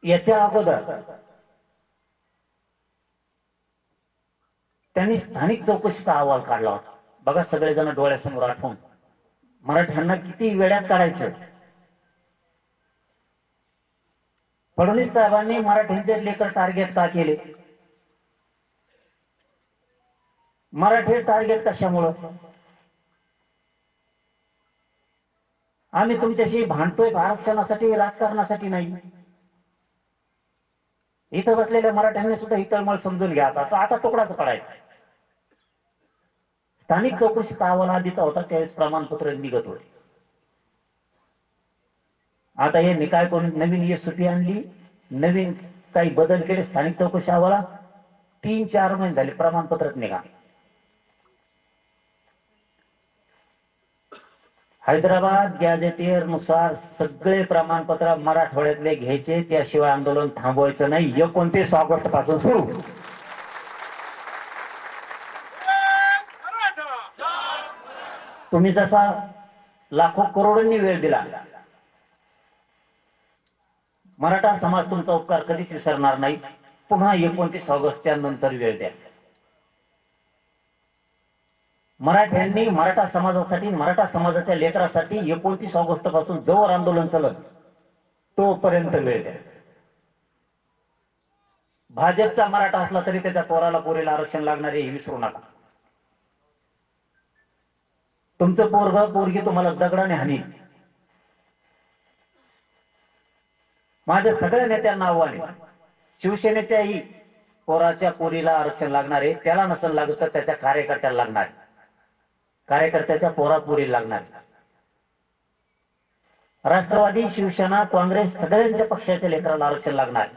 याच्या अगोदर त्यांनी स्थानिक चौकशीचा अहवाल काढला होता. बघा सगळेजण डोळ्यासमोर आठवून मराठ्यांना किती वेड्यात काढायचं. फडणवीस साहेबांनी मराठ्यांचे लेकर टार्गेट का केले? मराठी टार्गेट कशामुळं? आम्ही तुमच्याशी भांडतोय आरक्षणासाठी, राजकारणासाठी नाही. इथं बसलेल्या मराठ्यांनी सुद्धा ही तळमळ समजून घ्या. आता तुकडाच पडायचा. स्थानिक चौकशीचा अहवाल आधीचा होता, त्यावेळेस प्रमाणपत्र निघत होते. आता हे निकाय करून नवीन सुटी आणली, नवीन काही बदल केले स्थानिक चौकशी अहवाला. 3-4 महिने झाले प्रमाणपत्रच निघा. हैदराबाद गॅझेटियर नुसार सगळे प्रमाणपत्र मराठवाड्यातले घ्यायचे, त्याशिवाय आंदोलन थांबवायचं नाही. 29 ऑगस्ट पासून सुरू. तुम्ही जसा लाखो करोडोंनी वेळ दिला, मराठा समाज तुमचा उपकार कधीच विसरणार नाही. पुन्हा 29 ऑगस्टच्या नंतर वेळ द्या. मराठ्यांनी मराठा समाजासाठी, मराठा समाजाच्या लेकरासाठी 29 ऑगस्ट पासून जोवर आंदोलन चालत तोपर्यंत वेळ द्या. भाजपचा मराठा असला तरी त्याच्या पोराला पोरीला आरक्षण लागणार हे विसरू नका. तुमचं पोरग पोरगी तुम्हाला दगडाने हानी. माझ्या सगळ्या नेत्यांना आव्हान आहे, शिवसेनेच्याही पोराच्या पोरीला आरक्षण लागणार आहे. त्याला नसेल लागत तर त्याच्या कार्यकर्त्याला लागणार, कार्यकर्त्याच्या पोरापोरीला लागणार. राष्ट्रवादी, शिवसेना, काँग्रेस सगळ्यांच्या पक्षाच्या लेकराला आरक्षण लागणार.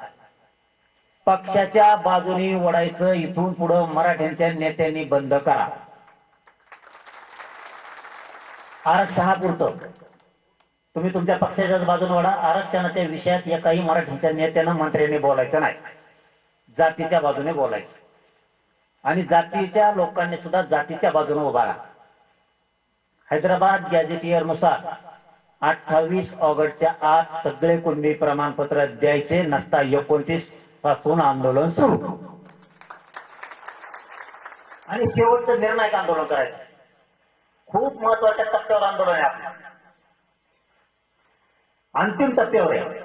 पक्षाच्या बाजूने ओढायचं इथून पुढे मराठ्यांच्या नेत्यांनी बंद करा. आरक्षणापुरतं तुम्ही तुमच्या पक्षाच्याच बाजूने ओढा. आरक्षणाच्या विषयात एकाही मराठीच्या नेत्यानं, मंत्र्यांनी बोलायचं नाही. जातीच्या बाजूने बोलायचं आणि जातीच्या लोकांनी सुद्धा जातीच्या बाजूने उभा राहा. हैदराबाद गॅझेटियर नुसार 28 ऑगस्टच्या आत सगळे कुणबी प्रमाणपत्र द्यायचे, नसता 29 पासून आंदोलन सुरू. आणि शेवटचं निर्णायक आंदोलन करायचं. खूप महत्वाच्या टप्प्यावर आंदोलन आहे आपलं, अंतिम टप्प्यावर आहे.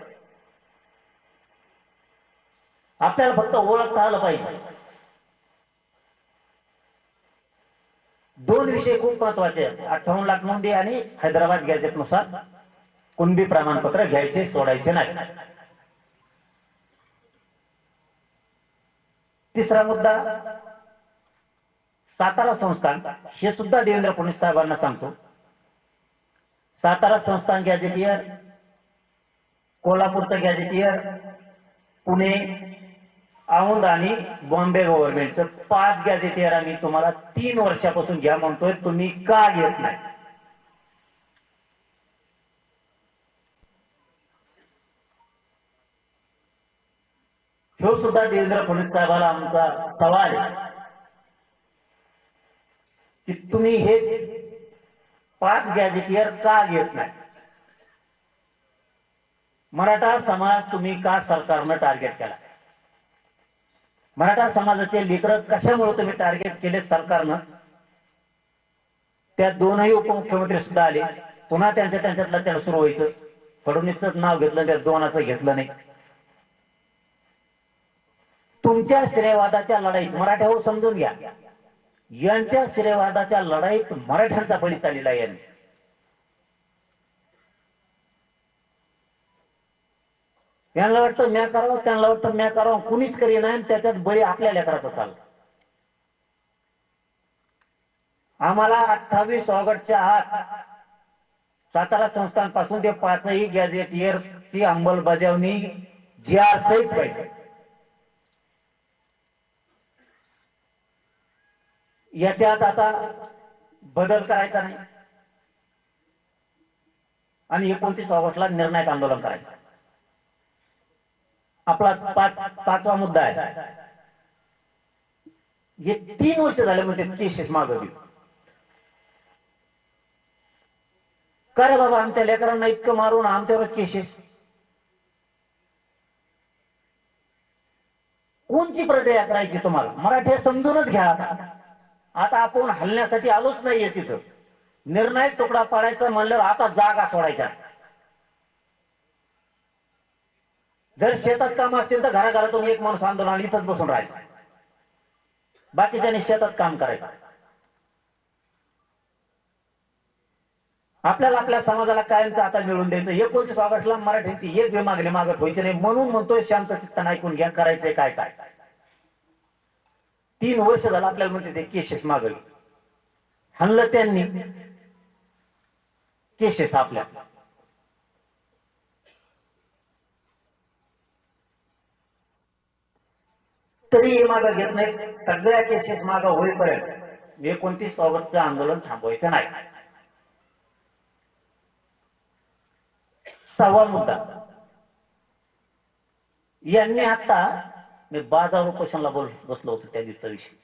आपल्याला फक्त ओळखता आलं पाहिजे. 2 विषय खूप महत्वाचे आहेत. 58 लाख नोंदी आणि हैदराबाद गॅझेट नुसार कुणबी प्रमाणपत्र घ्यायचे, सोडायचे नाही. तिसरा मुद्दा, सातारा संस्थान. हे सुद्धा देवेंद्र फडणवीस साहेबांना सांगतो. सातारा संस्थान गॅझेटियर, कोल्हापूरचं गॅझेटियर, पुणे, औंध आणि बॉम्बे गव्हर्नमेंटचं 5 गॅझेटियर आम्ही तुम्हाला 3 वर्षापासून घ्या म्हणतोय. तुम्ही का घेत नाही? हे सुद्धा देवेंद्र फडणवीस साहेबांना आमचा सवाल आहे की तुम्ही हे 5 गॅझेटियर का घेत नाही? मराठा समाज तुम्ही का सरकारनं टार्गेट केला? मराठा समाजाचे लेकर कशामुळे तुम्ही टार्गेट केले सरकारनं? त्या दोनही उपमुख्यमंत्री सुद्धा आले, पुन्हा त्यांच्यातला त्याला सुरू व्हायचं. फडणवीसचं नाव घेतलं, त्या दोनाचं घेतलं नाही. तुमच्या श्रेयवादाच्या लढाईत मराठ्यावर समजून घ्या, यांच्या श्रेयवादाच्या लढाईत मराठ्यांचा बळी चाललेला आहे. यांना वाटतं म्या करावं, त्यांना वाटतं म्या करावं, कुणीच करी नाही. त्याच्यात बळी आपल्या लेकराचा चालला. आम्हाला 28 ऑगस्टच्या आत सातारा संस्थान पासून ते 5ही गॅझेटियर ची अंमलबजावणी जी आर सहित पाहिजे. याच्यात आता बदल करायचा नाही आणि 29 ऑगस्टला निर्णायक आंदोलन करायचं. आपला 5वा मुद्दा आहे. हे 3 वर्ष झाले म्हणजे केसेस मागं घेऊ. का रे बाबा, आमच्या लेकरांना इतकं मारून आमच्यावरच केसेस? कोणची प्रक्रिया करायची तुम्हाला? मराठी समजूनच घ्या. आता आपण हलण्यासाठी आलोच नाहीये तिथं. निर्णायक तुकडा पाडायचा म्हणल्यावर आता जागा सोडायच्या. जर शेतात काम असतील तर घराघरातून एक माणूस आंदोलन इथंच बसून राहायचा, बाकीच्यानी शेतात काम करायचं. आपल्याला आपल्या समाजाला कायमचं आता मिळून द्यायचं. 29 ऑगस्टला मराठ्यांची एक बी मागणी मागत व्हायची नाही, म्हणून म्हणतोय शांत चित्तानं ऐकून घ्या. करायचंय काय काय. 3 वर्ष झालं आपल्याला म्हणते ते केसेस मागवली, हल्लं त्यांनी केसेस आपल्या. तरी हे मागं घेत नाही. सगळ्या केसेस मागं होईपर्यंत 29 ऑगस्टचं आंदोलन थांबवायचं नाही. 6वा मुद्दा, यांनी आता मी बाजार उपोषणला बसलो होतो त्या दिवसा विषयी.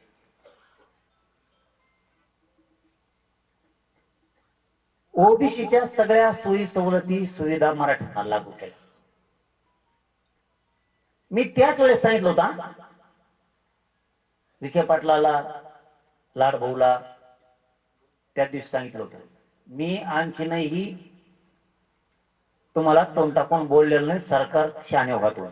ओबीसीच्या सगळ्या सोयी सवलती सुविधा मराठ्यांना लागू केल्या. मी त्याच वेळेस सांगितलं होता विखे पाटलाला, लाडभाऊला, त्या दिवशी सांगितलं होतं, मी आणखीनही तुम्हाला तोंड टाकून बोललेलं नाही. सरकार शहाणे व्हा तुम्ही.